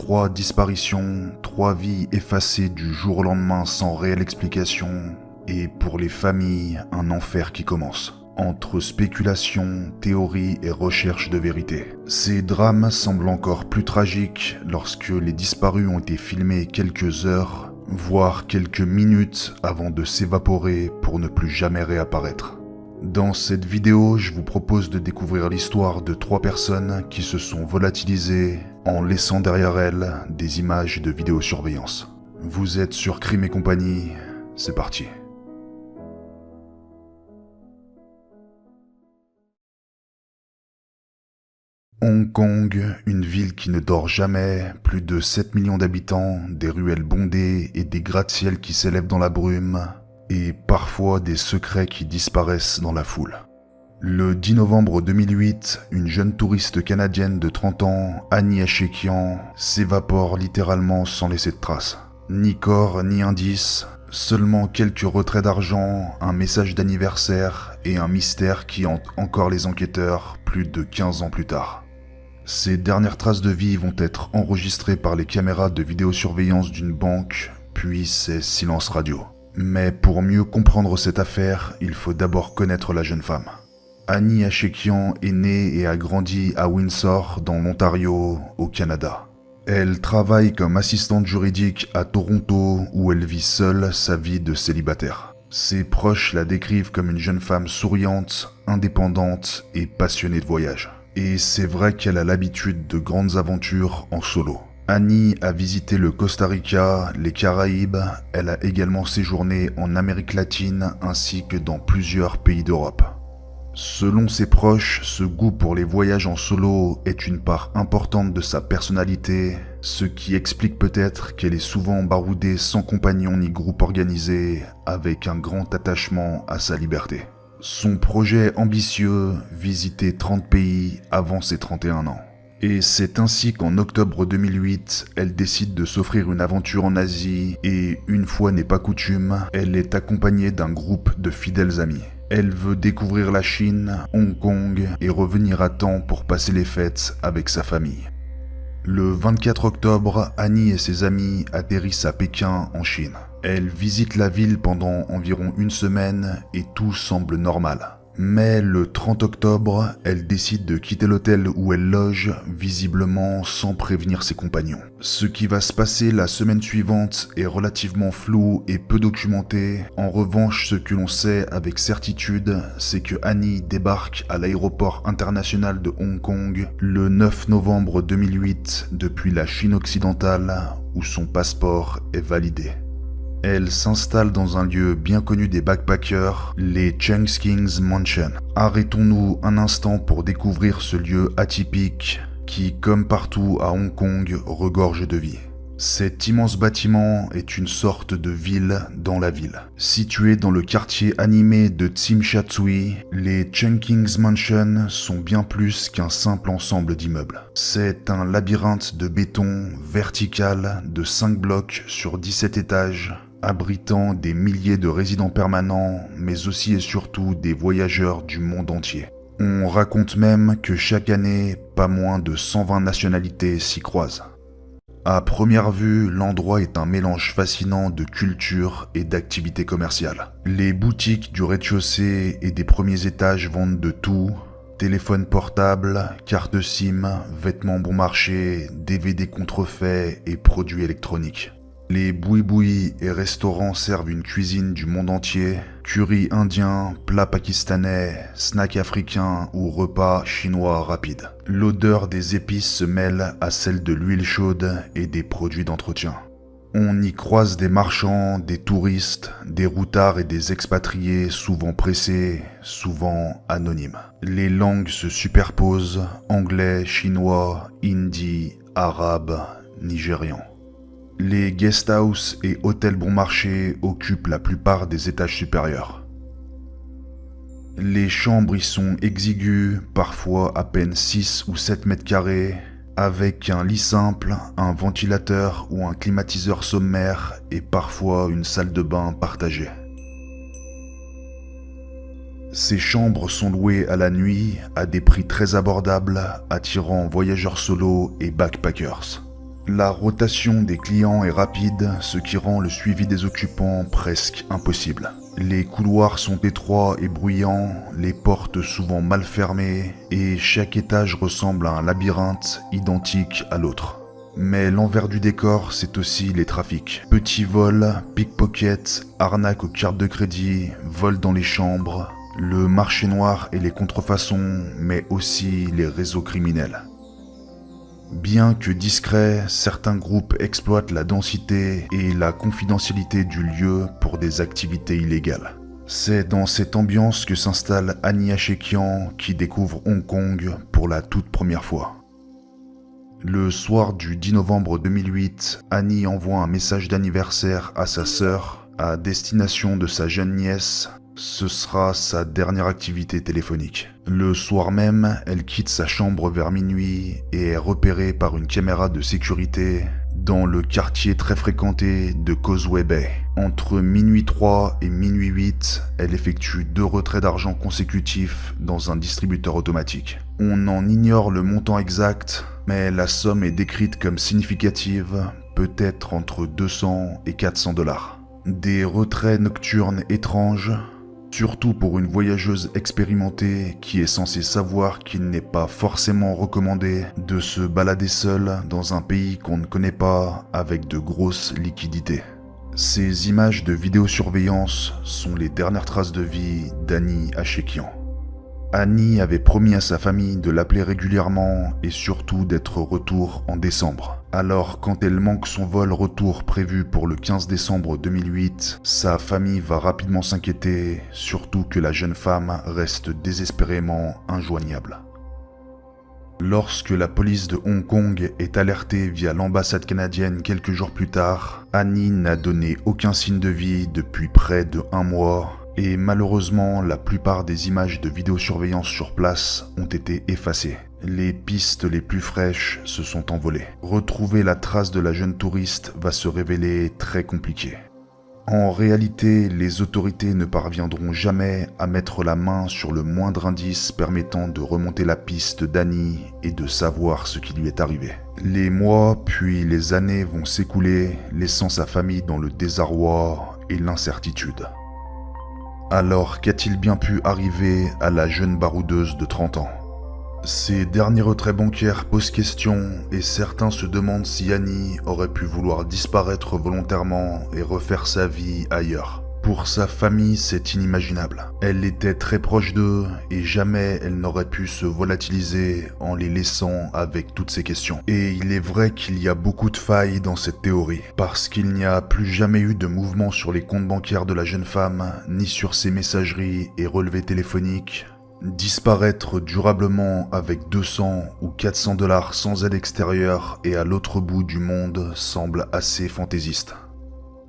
3 disparitions, 3 vies effacées du jour au lendemain sans réelle explication, et pour les familles, un enfer qui commence. Entre spéculation, théorie et recherche de vérité. Ces drames semblent encore plus tragiques lorsque les disparus ont été filmés quelques heures, voire quelques minutes avant de s'évaporer pour ne plus jamais réapparaître. Dans cette vidéo, je vous propose de découvrir l'histoire de 3 personnes qui se sont volatilisées en laissant derrière elles des images de vidéosurveillance. Vous êtes sur Crime et compagnie, c'est parti. Hong Kong, une ville qui ne dort jamais, plus de 7 millions d'habitants, des ruelles bondées et des gratte-ciels qui s'élèvent dans la brume, et parfois des secrets qui disparaissent dans la foule. Le 10 novembre 2008, une jeune touriste canadienne de 30 ans, Annie Achekian, s'évapore littéralement sans laisser de traces. Ni corps, ni indice, seulement quelques retraits d'argent, un message d'anniversaire et un mystère qui hante encore les enquêteurs plus de 15 ans plus tard. Ces dernières traces de vie vont être enregistrées par les caméras de vidéosurveillance d'une banque, puis c'est silence radio. Mais pour mieux comprendre cette affaire, il faut d'abord connaître la jeune femme. Annie Achekian est née et a grandi à Windsor, dans l'Ontario, au Canada. Elle travaille comme assistante juridique à Toronto, où elle vit seule sa vie de célibataire. Ses proches la décrivent comme une jeune femme souriante, indépendante et passionnée de voyage. Et c'est vrai qu'elle a l'habitude de grandes aventures en solo. Annie a visité le Costa Rica, les Caraïbes, elle a également séjourné en Amérique latine ainsi que dans plusieurs pays d'Europe. Selon ses proches, ce goût pour les voyages en solo est une part importante de sa personnalité, ce qui explique peut-être qu'elle est souvent baroudée sans compagnon ni groupe organisé, avec un grand attachement à sa liberté. Son projet ambitieux, visiter 30 pays avant ses 31 ans. Et c'est ainsi qu'en octobre 2008, elle décide de s'offrir une aventure en Asie et, une fois n'est pas coutume, elle est accompagnée d'un groupe de fidèles amis. Elle veut découvrir la Chine, Hong Kong et revenir à temps pour passer les fêtes avec sa famille. Le 24 octobre, Annie et ses amis atterrissent à Pékin, en Chine. Elle visite la ville pendant environ une semaine et tout semble normal. Mais le 30 octobre, elle décide de quitter l'hôtel où elle loge, visiblement sans prévenir ses compagnons. Ce qui va se passer la semaine suivante est relativement flou et peu documenté. En revanche, ce que l'on sait avec certitude, c'est que Annie débarque à l'aéroport international de Hong Kong le 9 novembre 2008 depuis la Chine occidentale où son passeport est validé. Elle s'installe dans un lieu bien connu des backpackers, les Cheng King's Mansion. Arrêtons-nous un instant pour découvrir ce lieu atypique qui, comme partout à Hong Kong, regorge de vie. Cet immense bâtiment est une sorte de ville dans la ville. Situé dans le quartier animé de Tsim Sha Tsui, les Cheng King's Mansion sont bien plus qu'un simple ensemble d'immeubles. C'est un labyrinthe de béton vertical de 5 blocs sur 17 étages, abritant des milliers de résidents permanents, mais aussi et surtout des voyageurs du monde entier. On raconte même que chaque année, pas moins de 120 nationalités s'y croisent. À première vue, l'endroit est un mélange fascinant de culture et d'activités commerciales. Les boutiques du rez-de-chaussée et des premiers étages vendent de tout: téléphones portables, cartes SIM, vêtements bon marché, DVD contrefaits et produits électroniques. Les boui-boui et restaurants servent une cuisine du monde entier: curry indien, plats pakistanais, snacks africains ou repas chinois rapides. L'odeur des épices se mêle à celle de l'huile chaude et des produits d'entretien. On y croise des marchands, des touristes, des routards et des expatriés souvent pressés, souvent anonymes. Les langues se superposent: anglais, chinois, hindi, arabe, nigérian. Les guest house et hôtels bon marché occupent la plupart des étages supérieurs. Les chambres y sont exiguës, parfois à peine 6 ou 7 mètres carrés, avec un lit simple, un ventilateur ou un climatiseur sommaire et parfois une salle de bain partagée. Ces chambres sont louées à la nuit à des prix très abordables, attirant voyageurs solo et backpackers. La rotation des clients est rapide, ce qui rend le suivi des occupants presque impossible. Les couloirs sont étroits et bruyants, les portes souvent mal fermées, et chaque étage ressemble à un labyrinthe identique à l'autre. Mais l'envers du décor, c'est aussi les trafics. Petits vols, pickpockets, arnaques aux cartes de crédit, vols dans les chambres, le marché noir et les contrefaçons, mais aussi les réseaux criminels. Bien que discrets, certains groupes exploitent la densité et la confidentialité du lieu pour des activités illégales. C'est dans cette ambiance que s'installe Annie Achekian qui découvre Hong Kong pour la toute première fois. Le soir du 10 novembre 2008, Annie envoie un message d'anniversaire à sa sœur à destination de sa jeune nièce. Ce sera sa dernière activité téléphonique. Le soir même, elle quitte sa chambre vers minuit et est repérée par une caméra de sécurité dans le quartier très fréquenté de Causeway Bay. Entre minuit 3 et minuit 8, elle effectue 2 retraits d'argent consécutifs dans un distributeur automatique. On en ignore le montant exact, mais la somme est décrite comme significative, peut-être entre 200 et 400 dollars. Des retraits nocturnes étranges, surtout pour une voyageuse expérimentée qui est censée savoir qu'il n'est pas forcément recommandé de se balader seule dans un pays qu'on ne connaît pas avec de grosses liquidités. Ces images de vidéosurveillance sont les dernières traces de vie d'Annie Achekian. Annie avait promis à sa famille de l'appeler régulièrement et surtout d'être au retour en décembre. Alors quand elle manque son vol retour prévu pour le 15 décembre 2008, sa famille va rapidement s'inquiéter, surtout que la jeune femme reste désespérément injoignable. Lorsque la police de Hong Kong est alertée via l'ambassade canadienne quelques jours plus tard, Annie n'a donné aucun signe de vie depuis près de 1 mois. Et malheureusement, la plupart des images de vidéosurveillance sur place ont été effacées. Les pistes les plus fraîches se sont envolées. Retrouver la trace de la jeune touriste va se révéler très compliqué. En réalité, les autorités ne parviendront jamais à mettre la main sur le moindre indice permettant de remonter la piste d'Annie et de savoir ce qui lui est arrivé. Les mois puis les années vont s'écouler, laissant sa famille dans le désarroi et l'incertitude. Alors qu'a-t-il bien pu arriver à la jeune baroudeuse de 30 ans ? Ces derniers retraits bancaires posent question et certains se demandent si Annie aurait pu vouloir disparaître volontairement et refaire sa vie ailleurs. Pour sa famille, c'est inimaginable. Elle était très proche d'eux et jamais elle n'aurait pu se volatiliser en les laissant avec toutes ces questions. Et il est vrai qu'il y a beaucoup de failles dans cette théorie, parce qu'il n'y a plus jamais eu de mouvement sur les comptes bancaires de la jeune femme, ni sur ses messageries et relevés téléphoniques. Disparaître durablement avec 200 ou 400 dollars sans aide extérieure et à l'autre bout du monde semble assez fantaisiste.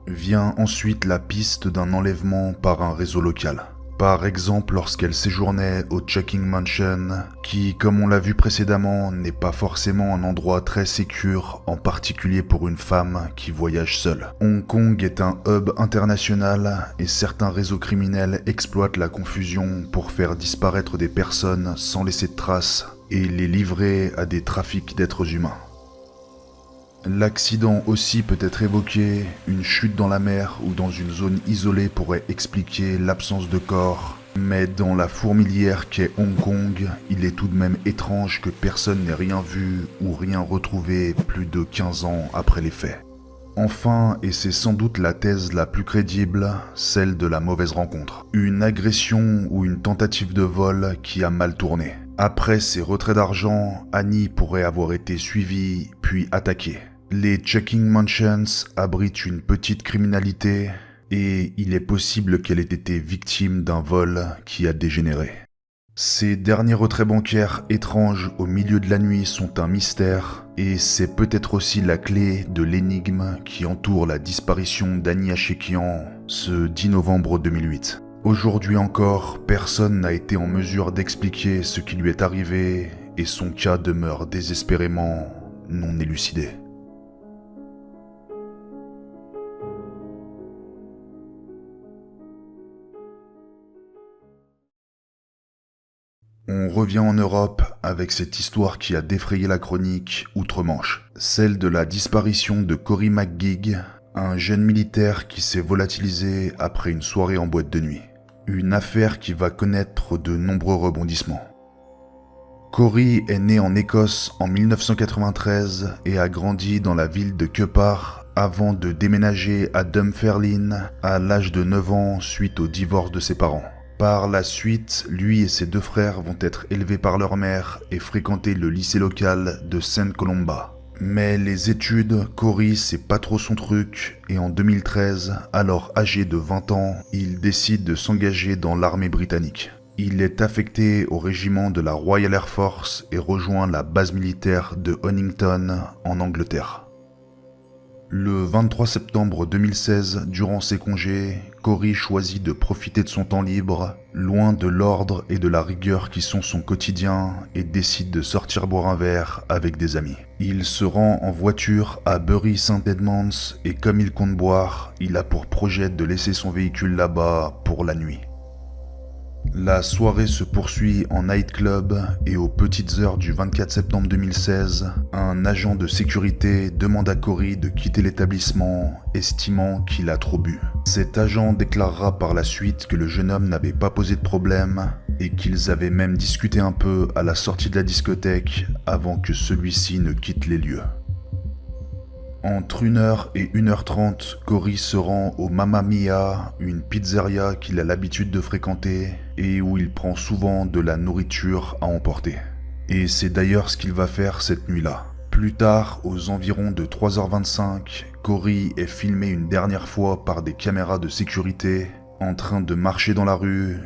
Vient ensuite la piste d'un enlèvement par un réseau local. Par exemple lorsqu'elle séjournait au Checking Mansion, qui, comme on l'a vu précédemment, n'est pas forcément un endroit très sécure, en particulier pour une femme qui voyage seule. Hong Kong est un hub international et certains réseaux criminels exploitent la confusion pour faire disparaître des personnes sans laisser de traces et les livrer à des trafics d'êtres humains. L'accident aussi peut être évoqué, une chute dans la mer ou dans une zone isolée pourrait expliquer l'absence de corps, mais dans la fourmilière qu'est Hong Kong, il est tout de même étrange que personne n'ait rien vu ou rien retrouvé plus de 15 ans après les faits. Enfin, et c'est sans doute la thèse la plus crédible, celle de la mauvaise rencontre. Une agression ou une tentative de vol qui a mal tourné. Après ces retraits d'argent, Annie pourrait avoir été suivie puis attaquée. Les Checking Mansions abritent une petite criminalité et il est possible qu'elle ait été victime d'un vol qui a dégénéré. Ces derniers retraits bancaires étranges au milieu de la nuit sont un mystère et c'est peut-être aussi la clé de l'énigme qui entoure la disparition d'Annie Achekian ce 10 novembre 2008. Aujourd'hui encore, personne n'a été en mesure d'expliquer ce qui lui est arrivé et son cas demeure désespérément non élucidé. On revient en Europe avec cette histoire qui a défrayé la chronique outre-Manche, celle de la disparition de Cory McGeegan, un jeune militaire qui s'est volatilisé après une soirée en boîte de nuit. Une affaire qui va connaître de nombreux rebondissements. Cory est né en Écosse en 1993 et a grandi dans la ville de Keppar avant de déménager à Dunfermline à l'âge de 9 ans suite au divorce de ses parents. Par la suite, lui et ses deux frères vont être élevés par leur mère et fréquenter le lycée local de St Columba. Mais les études, Cory, c'est pas trop son truc, et en 2013, alors âgé de 20 ans, il décide de s'engager dans l'armée britannique. Il est affecté au régiment de la Royal Air Force et rejoint la base militaire de Honington, en Angleterre. Le 23 septembre 2016, durant ses congés, Cory choisit de profiter de son temps libre, loin de l'ordre et de la rigueur qui sont son quotidien, et décide de sortir boire un verre avec des amis. Il se rend en voiture à Bury St Edmunds et comme il compte boire, il a pour projet de laisser son véhicule là-bas pour la nuit. La soirée se poursuit en nightclub et aux petites heures du 24 septembre 2016, un agent de sécurité demande à Cory de quitter l'établissement, estimant qu'il a trop bu. Cet agent déclarera par la suite que le jeune homme n'avait pas posé de problème et qu'ils avaient même discuté un peu à la sortie de la discothèque avant que celui-ci ne quitte les lieux. Entre 1h et 1h30, Cory se rend au Mamma Mia, une pizzeria qu'il a l'habitude de fréquenter et où il prend souvent de la nourriture à emporter. Et c'est d'ailleurs ce qu'il va faire cette nuit-là. Plus tard, aux environs de 3h25, Cory est filmé une dernière fois par des caméras de sécurité en train de marcher dans la rue.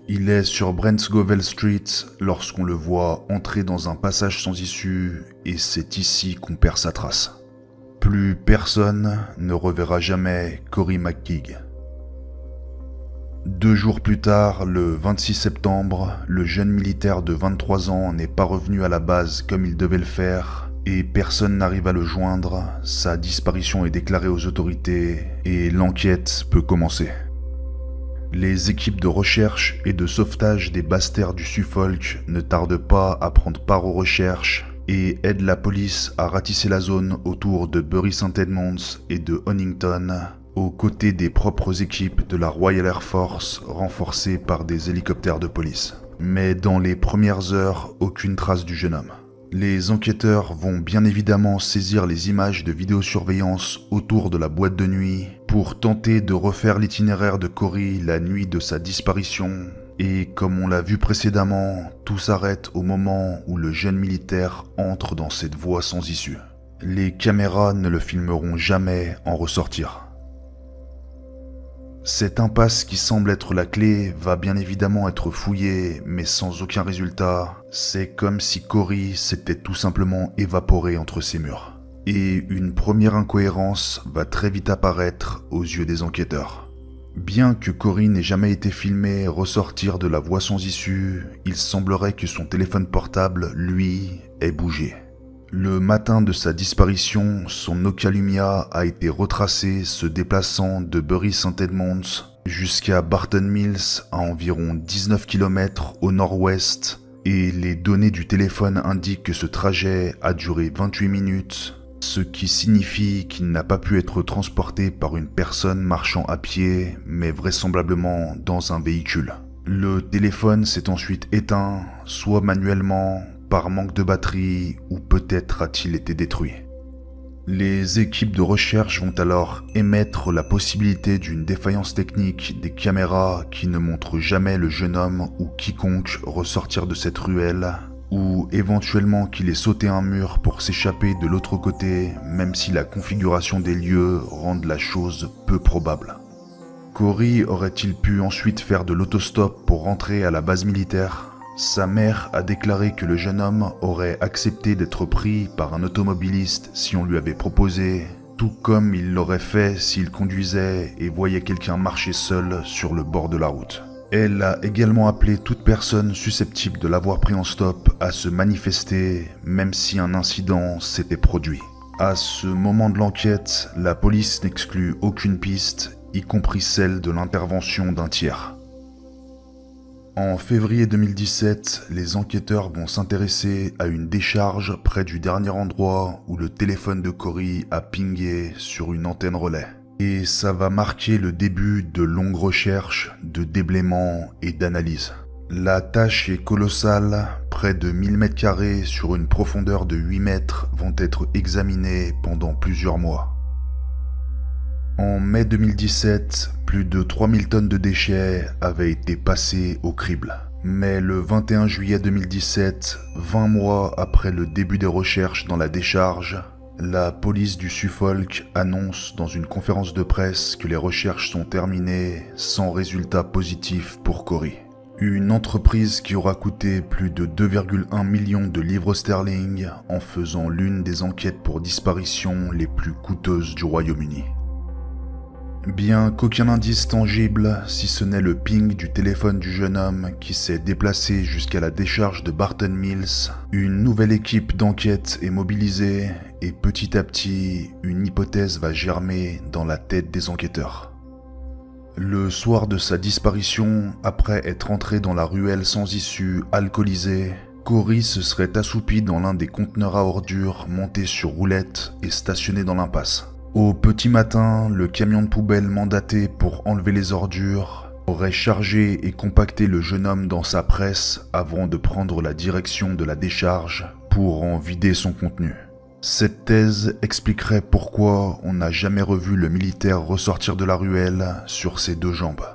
Il est sur Brentgovel Street lorsqu'on le voit entrer dans un passage sans issue et c'est ici qu'on perd sa trace. Plus personne ne reverra jamais Cory McGeegan. 2 jours plus tard, le 26 septembre, le jeune militaire de 23 ans n'est pas revenu à la base comme il devait le faire et personne n'arrive à le joindre. Sa disparition est déclarée aux autorités et l'enquête peut commencer. Les équipes de recherche et de sauvetage des basses-terres du Suffolk ne tardent pas à prendre part aux recherches et aide la police à ratisser la zone autour de Bury St Edmunds et de Honington, aux côtés des propres équipes de la Royal Air Force renforcées par des hélicoptères de police. Mais dans les premières heures, aucune trace du jeune homme. Les enquêteurs vont bien évidemment saisir les images de vidéosurveillance autour de la boîte de nuit pour tenter de refaire l'itinéraire de Cory la nuit de sa disparition. Et comme on l'a vu précédemment, tout s'arrête au moment où le jeune militaire entre dans cette voie sans issue. Les caméras ne le filmeront jamais en ressortir. Cette impasse qui semble être la clé va bien évidemment être fouillée, mais sans aucun résultat. C'est comme si Cory s'était tout simplement évaporé entre ses murs. Et une première incohérence va très vite apparaître aux yeux des enquêteurs. Bien que Cory n'ait jamais été filmé ressortir de la voie sans issue, il semblerait que son téléphone portable, lui, ait bougé. Le matin de sa disparition, son Nokia Lumia a été retracé se déplaçant de Bury St Edmunds jusqu'à Barton Mills à environ 19 km au nord-ouest et les données du téléphone indiquent que ce trajet a duré 28 minutes, ce qui signifie qu'il n'a pas pu être transporté par une personne marchant à pied, mais vraisemblablement dans un véhicule. Le téléphone s'est ensuite éteint, soit manuellement, par manque de batterie, ou peut-être a-t-il été détruit. Les équipes de recherche vont alors émettre la possibilité d'une défaillance technique des caméras qui ne montrent jamais le jeune homme ou quiconque ressortir de cette ruelle, ou éventuellement qu'il ait sauté un mur pour s'échapper de l'autre côté, même si la configuration des lieux rend la chose peu probable. Cory aurait-il pu ensuite faire de l'autostop pour rentrer à la base militaire ? Sa mère a déclaré que le jeune homme aurait accepté d'être pris par un automobiliste si on lui avait proposé, tout comme il l'aurait fait s'il conduisait et voyait quelqu'un marcher seul sur le bord de la route. Elle a également appelé toute personne susceptible de l'avoir pris en stop à se manifester, même si un incident s'était produit. À ce moment de l'enquête, la police n'exclut aucune piste, y compris celle de l'intervention d'un tiers. En février 2017, les enquêteurs vont s'intéresser à une décharge près du dernier endroit où le téléphone de Cory a pingé sur une antenne relais. Et ça va marquer le début de longues recherches, de déblaiements et d'analyses. La tâche est colossale, près de 1000 mètres carrés sur une profondeur de 8 mètres vont être examinés pendant plusieurs mois. En mai 2017, plus de 3000 tonnes de déchets avaient été passées au crible. Mais le 21 juillet 2017, 20 mois après le début des recherches dans la décharge, la police du Suffolk annonce dans une conférence de presse que les recherches sont terminées sans résultat positif pour Cory. Une entreprise qui aura coûté plus de 2,1 millions de livres sterling en faisant l'une des enquêtes pour disparition les plus coûteuses du Royaume-Uni. Bien qu'aucun indice tangible, si ce n'est le ping du téléphone du jeune homme qui s'est déplacé jusqu'à la décharge de Barton Mills, une nouvelle équipe d'enquête est mobilisée et petit à petit, une hypothèse va germer dans la tête des enquêteurs. Le soir de sa disparition, après être entré dans la ruelle sans issue, alcoolisé, Cory se serait assoupi dans l'un des conteneurs à ordures montés sur roulette et stationné dans l'impasse. Au petit matin, le camion de poubelle mandaté pour enlever les ordures aurait chargé et compacté le jeune homme dans sa presse avant de prendre la direction de la décharge pour en vider son contenu. Cette thèse expliquerait pourquoi on n'a jamais revu le militaire ressortir de la ruelle sur ses deux jambes.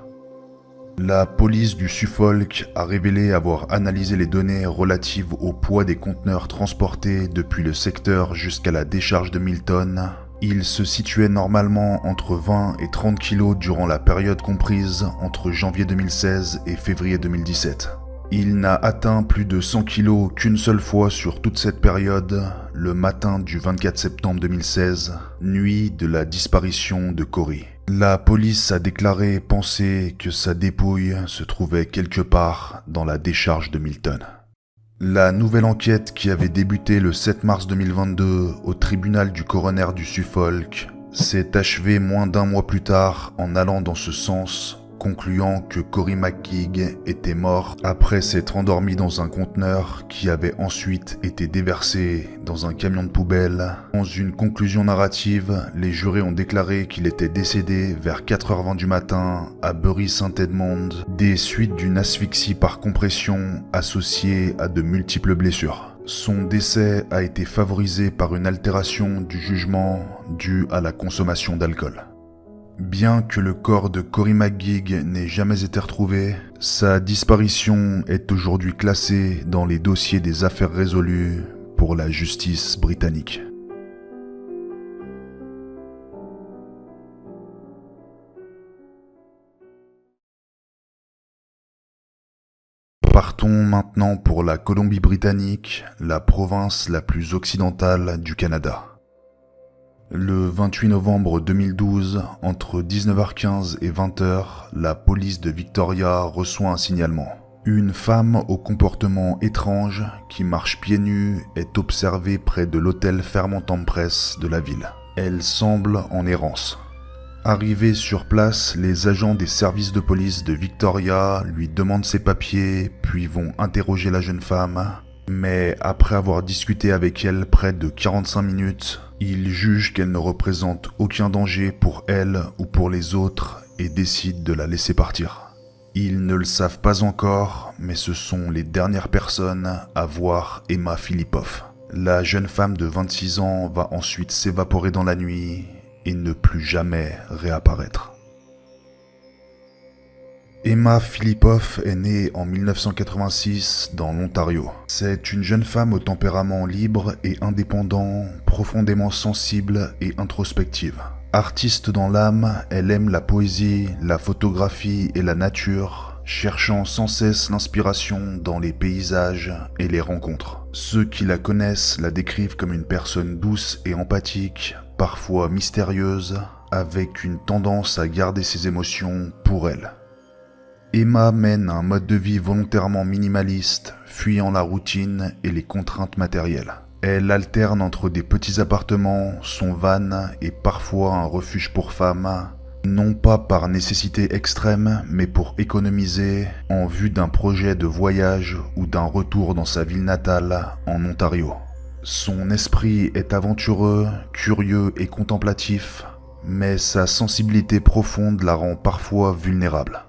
La police du Suffolk a révélé avoir analysé les données relatives au poids des conteneurs transportés depuis le secteur jusqu'à la décharge de Milton. Il se situait normalement entre 20 et 30 kg durant la période comprise entre janvier 2016 et février 2017. Il n'a atteint plus de 100 kg qu'une seule fois sur toute cette période, le matin du 24 septembre 2016, nuit de la disparition de Cory. La police a déclaré penser que sa dépouille se trouvait quelque part dans la décharge de Milton. La nouvelle enquête qui avait débuté le 7 mars 2022 au tribunal du coroner du Suffolk s'est achevée moins d'un mois plus tard en allant dans ce sens, concluant que Cory McGeegan était mort après s'être endormi dans un conteneur qui avait ensuite été déversé dans un camion de poubelle. Dans une conclusion narrative, les jurés ont déclaré qu'il était décédé vers 4h20 du matin à Bury St Edmund des suites d'une asphyxie par compression associée à de multiples blessures. Son décès a été favorisé par une altération du jugement due à la consommation d'alcool. Bien que le corps de Cory McGeegan n'ait jamais été retrouvé, sa disparition est aujourd'hui classée dans les dossiers des affaires résolues pour la justice britannique. Partons maintenant pour la Colombie-Britannique, la province la plus occidentale du Canada. Le 28 novembre 2012, entre 19h15 et 20h, la police de Victoria reçoit un signalement. Une femme au comportement étrange qui marche pieds nus est observée près de l'hôtel Fairmont Empress de la ville. Elle semble en errance. Arrivés sur place, les agents des services de police de Victoria lui demandent ses papiers, puis vont interroger la jeune femme. Mais après avoir discuté avec elle près de 45 minutes, ils jugent qu'elle ne représente aucun danger pour elle ou pour les autres et décident de la laisser partir. Ils ne le savent pas encore, mais ce sont les dernières personnes à voir Emma Filipov. La jeune femme de 26 ans va ensuite s'évaporer dans la nuit et ne plus jamais réapparaître. Emma Filipov est née en 1986 dans l'Ontario. C'est une jeune femme au tempérament libre et indépendant, profondément sensible et introspective. Artiste dans l'âme, elle aime la poésie, la photographie et la nature, cherchant sans cesse l'inspiration dans les paysages et les rencontres. Ceux qui la connaissent la décrivent comme une personne douce et empathique, parfois mystérieuse, avec une tendance à garder ses émotions pour elle. Emma mène un mode de vie volontairement minimaliste, fuyant la routine et les contraintes matérielles. Elle alterne entre des petits appartements, son van et parfois un refuge pour femmes, Non pas par nécessité extrême, mais pour économiser en vue d'un projet de voyage ou d'un retour dans sa ville natale en Ontario. Son esprit est aventureux, curieux et contemplatif, mais sa sensibilité profonde la rend parfois vulnérable.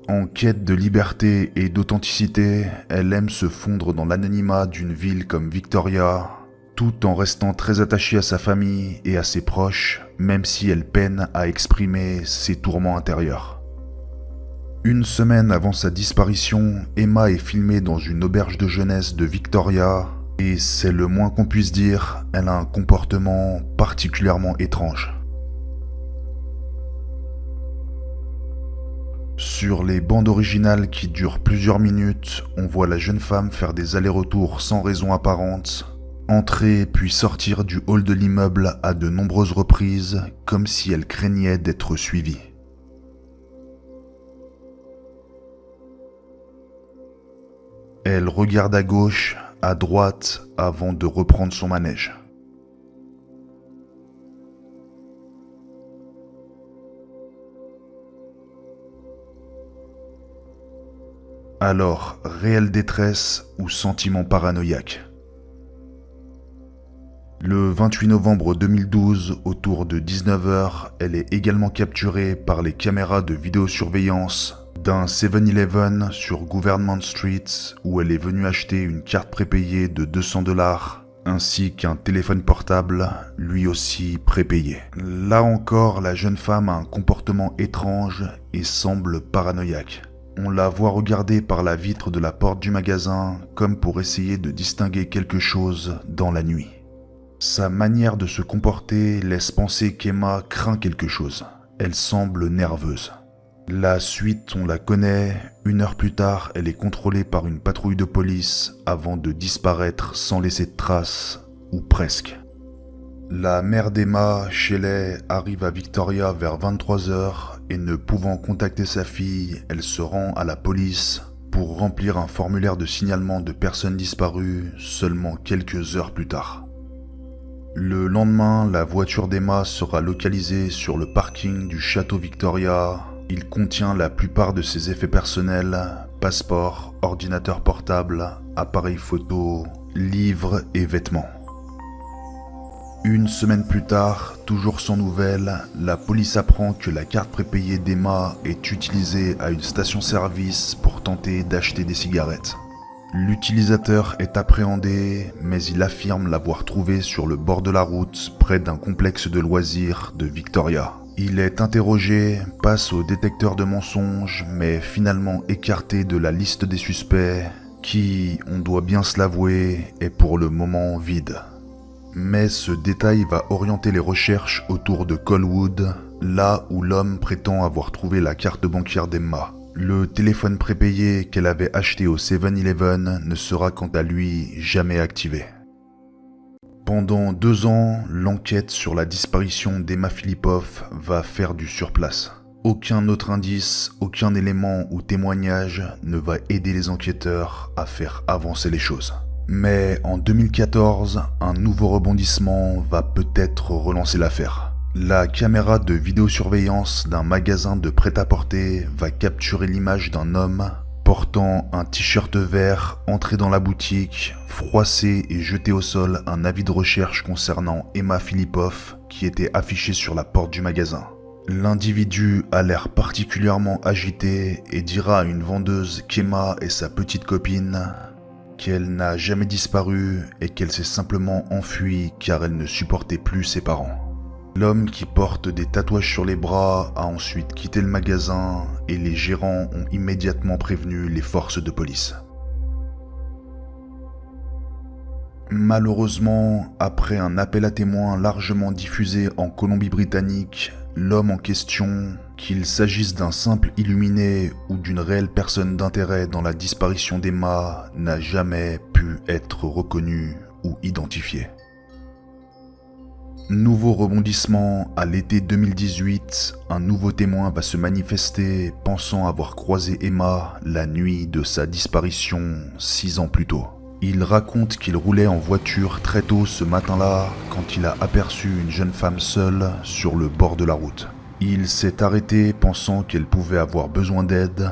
En quête de liberté et d'authenticité, elle aime se fondre dans l'anonymat d'une ville comme Victoria, tout en restant très attachée à sa famille et à ses proches, même si elle peine à exprimer ses tourments intérieurs. Une semaine avant sa disparition, Emma est filmée dans une auberge de jeunesse de Victoria, et c'est le moins qu'on puisse dire, elle a un comportement particulièrement étrange. Sur les bandes originales qui durent plusieurs minutes, on voit la jeune femme faire des allers-retours sans raison apparente, entrer puis sortir du hall de l'immeuble à de nombreuses reprises, comme si elle craignait d'être suivie. Elle regarde à gauche, à droite, avant de reprendre son manège. Alors, réelle détresse ou sentiment paranoïaque? Le 28 novembre 2012, autour de 19h, elle est également capturée par les caméras de vidéosurveillance d'un 7-Eleven sur Government Street où elle est venue acheter une carte prépayée de 200 $, ainsi qu'un téléphone portable, lui aussi prépayé. Là encore, la jeune femme a un comportement étrange et semble paranoïaque. On la voit regarder par la vitre de la porte du magasin comme pour essayer de distinguer quelque chose dans la nuit. Sa manière de se comporter laisse penser qu'Emma craint quelque chose. Elle semble nerveuse. La suite, on la connaît. 1 heure plus tard, elle est contrôlée par une patrouille de police avant de disparaître sans laisser de traces, ou presque. La mère d'Emma, Shelley, arrive à Victoria vers 23h et ne pouvant contacter sa fille, elle se rend à la police pour remplir un formulaire de signalement de personnes disparues seulement quelques heures plus tard. Le lendemain, la voiture d'Emma sera localisée sur le parking du château Victoria. Il contient la plupart de ses effets personnels, passeport, ordinateur portable, appareil photo, livres et vêtements. Une semaine plus tard, toujours sans nouvelles, la police apprend que la carte prépayée d'Emma est utilisée à une station-service pour tenter d'acheter des cigarettes. L'utilisateur est appréhendé, mais il affirme l'avoir trouvée sur le bord de la route, près d'un complexe de loisirs de Victoria. Il est interrogé, passe au détecteur de mensonges, mais finalement écarté de la liste des suspects, qui, on doit bien se l'avouer, est pour le moment vide. Mais ce détail va orienter les recherches autour de Colwood, là où l'homme prétend avoir trouvé la carte bancaire d'Emma. Le téléphone prépayé qu'elle avait acheté au 7-Eleven ne sera quant à lui jamais activé. Pendant 2 ans, l'enquête sur la disparition d'Emma Filipov va faire du surplace. Aucun autre indice, aucun élément ou témoignage ne va aider les enquêteurs à faire avancer les choses. Mais en 2014, un nouveau rebondissement va peut-être relancer l'affaire. La caméra de vidéosurveillance d'un magasin de prêt-à-porter va capturer l'image d'un homme portant un t-shirt vert entré dans la boutique, froissé et jeté au sol un avis de recherche concernant Emma Filipov qui était affiché sur la porte du magasin. L'individu a l'air particulièrement agité et dira à une vendeuse qu'Emma est sa petite copine, qu'elle n'a jamais disparu et qu'elle s'est simplement enfuie car elle ne supportait plus ses parents. L'homme qui porte des tatouages sur les bras a ensuite quitté le magasin et les gérants ont immédiatement prévenu les forces de police. Malheureusement, après un appel à témoins largement diffusé en Colombie-Britannique, l'homme en question, qu'il s'agisse d'un simple illuminé ou d'une réelle personne d'intérêt dans la disparition d'Emma, n'a jamais pu être reconnu ou identifié. Nouveau rebondissement, à l'été 2018, un nouveau témoin va se manifester pensant avoir croisé Emma la nuit de sa disparition 6 ans plus tôt. Il raconte qu'il roulait en voiture très tôt ce matin-là quand il a aperçu une jeune femme seule sur le bord de la route. Il s'est arrêté pensant qu'elle pouvait avoir besoin d'aide.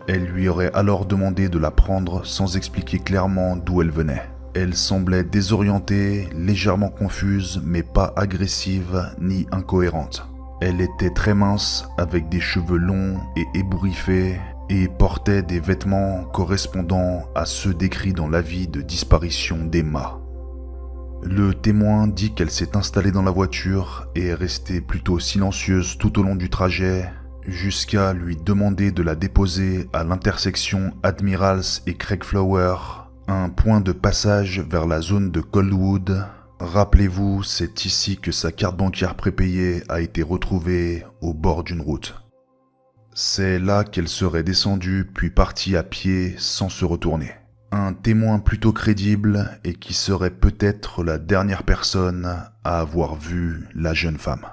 Elle lui aurait alors demandé de la prendre sans expliquer clairement d'où elle venait. Elle semblait désorientée, légèrement confuse, mais pas agressive ni incohérente. Elle était très mince, avec des cheveux longs et ébouriffés, et portait des vêtements correspondant à ceux décrits dans l'avis de disparition d'Emma. Le témoin dit qu'elle s'est installée dans la voiture et est restée plutôt silencieuse tout au long du trajet, jusqu'à lui demander de la déposer à l'intersection Admirals et Craigflower, un point de passage vers la zone de Coldwood. Rappelez-vous, c'est ici que sa carte bancaire prépayée a été retrouvée au bord d'une route. C'est là qu'elle serait descendue puis partie à pied sans se retourner. Un témoin plutôt crédible et qui serait peut-être la dernière personne à avoir vu la jeune femme.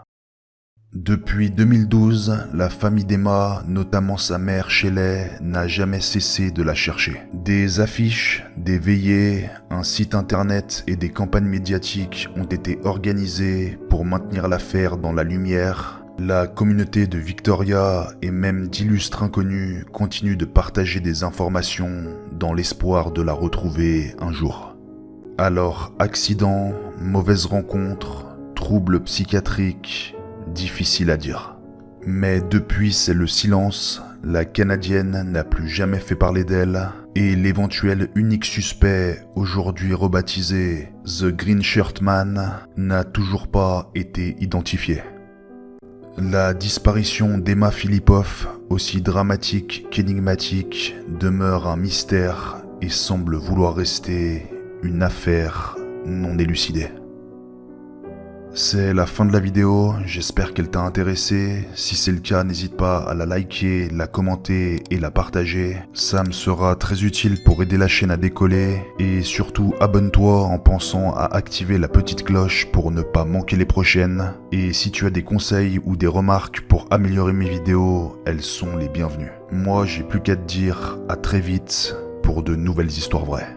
Depuis 2012, la famille d'Emma, notamment sa mère Shelley, n'a jamais cessé de la chercher. Des affiches, des veillées, un site internet et des campagnes médiatiques ont été organisées pour maintenir l'affaire dans la lumière. La communauté de Victoria et même d'illustres inconnus continuent de partager des informations dans l'espoir de la retrouver un jour. Alors, accident, mauvaise rencontre, troubles psychiatriques, difficile à dire. Mais depuis, c'est le silence. La Canadienne n'a plus jamais fait parler d'elle et l'éventuel unique suspect, aujourd'hui rebaptisé The Green Shirt Man, n'a toujours pas été identifié. La disparition d'Emma Filipov, aussi dramatique qu'énigmatique, demeure un mystère et semble vouloir rester une affaire non élucidée. C'est la fin de la vidéo, j'espère qu'elle t'a intéressé. Si c'est le cas, n'hésite pas à la liker, la commenter et la partager. Ça me sera très utile pour aider la chaîne à décoller. Et surtout, abonne-toi en pensant à activer la petite cloche pour ne pas manquer les prochaines. Et si tu as des conseils ou des remarques pour améliorer mes vidéos, elles sont les bienvenues. Moi, j'ai plus qu'à te dire à très vite pour de nouvelles histoires vraies.